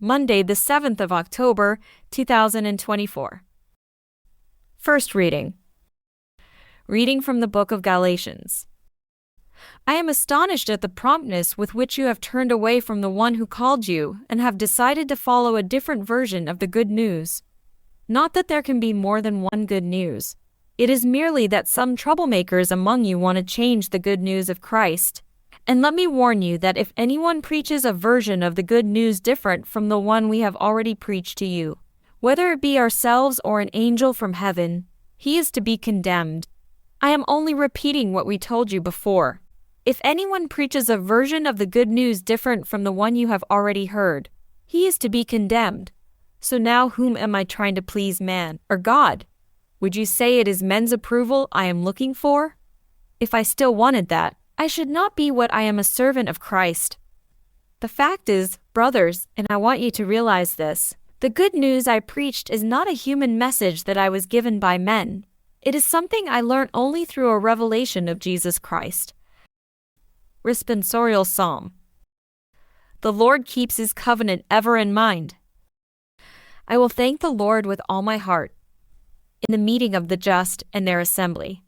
Monday, the 7th of October, 2024. First reading. Reading from the book of Galatians. I am astonished at the promptness with which you have turned away from the one who called you and have decided to follow a different version of the good news. Not that there can be more than one good news. It is merely that some troublemakers among you want to change the good news of Christ. And let me warn you that if anyone preaches a version of the good news different from the one we have already preached to you, whether it be ourselves or an angel from heaven, he is to be condemned. I am only repeating what we told you before. If anyone preaches a version of the good news different from the one you have already heard, he is to be condemned. So now whom am I trying to please, man or God? Would you say it is men's approval I am looking for? If I still wanted that, I should not be what I am, a servant of Christ. The fact is, brothers, and I want you to realize this, the good news I preached is not a human message that I was given by men. It is something I learnt only through a revelation of Jesus Christ. Responsorial Psalm. The Lord keeps his covenant ever in mind. I will thank the Lord with all my heart in the meeting of the just and their assembly.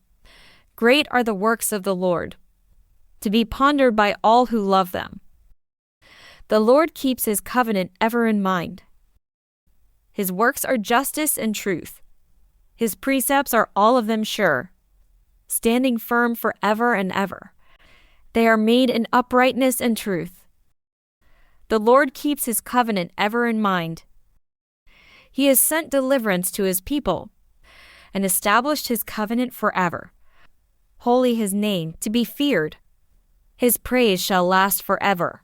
Great are the works of the Lord, to be pondered by all who love them. The Lord keeps his covenant ever in mind. His works are justice and truth. His precepts are all of them sure, standing firm forever and ever. They are made in uprightness and truth. The Lord keeps his covenant ever in mind. He has sent deliverance to his people and established his covenant forever. Holy his name, to be feared. His praise shall last forever.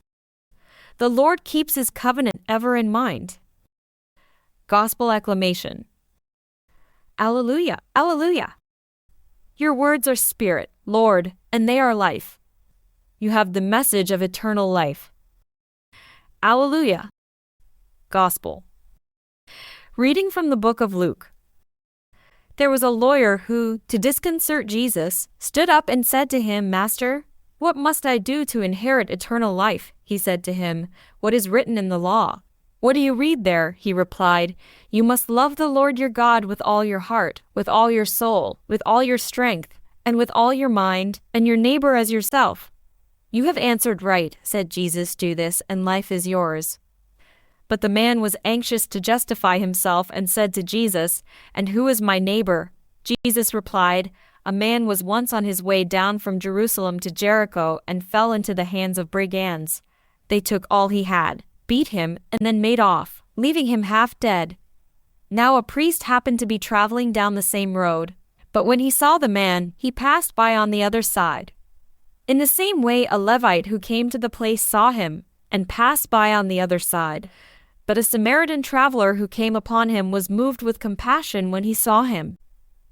The Lord keeps his covenant ever in mind. Gospel acclamation. Alleluia, alleluia. Your words are spirit, Lord, and they are life. You have the message of eternal life. Alleluia. Gospel. Reading from the book of Luke. There was a lawyer who, to disconcert Jesus, stood up and said to him, Master, what must I do to inherit eternal life? He said to him, What is written in the law? What do you read there? He replied, You must love the Lord your God with all your heart, with all your soul, with all your strength, and with all your mind, and your neighbor as yourself. You have answered right, said Jesus, do this, and life is yours. But the man was anxious to justify himself and said to Jesus, And who is my neighbor? Jesus replied, A man was once on his way down from Jerusalem to Jericho and fell into the hands of brigands. They took all he had, beat him, and then made off, leaving him half dead. Now a priest happened to be traveling down the same road, but when he saw the man, he passed by on the other side. In the same way a Levite who came to the place saw him, and passed by on the other side. But a Samaritan traveler who came upon him was moved with compassion when he saw him.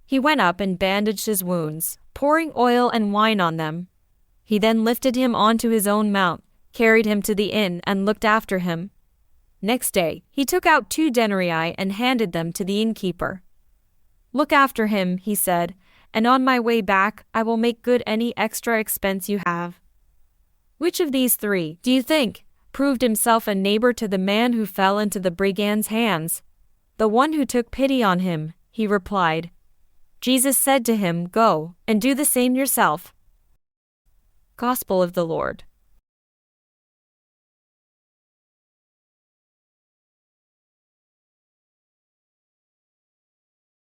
He went up and bandaged his wounds, pouring oil and wine on them. He then lifted him onto his own mount, carried him to the inn, and looked after him. Next day, he took out 2 denarii and handed them to the innkeeper. Look after him, he said, and on my way back I will make good any extra expense you have. Which of these 3, do you think, proved himself a neighbor to the man who fell into the brigand's hands? The one who took pity on him, he replied. Jesus said to him, Go, and do the same yourself. Gospel of the Lord.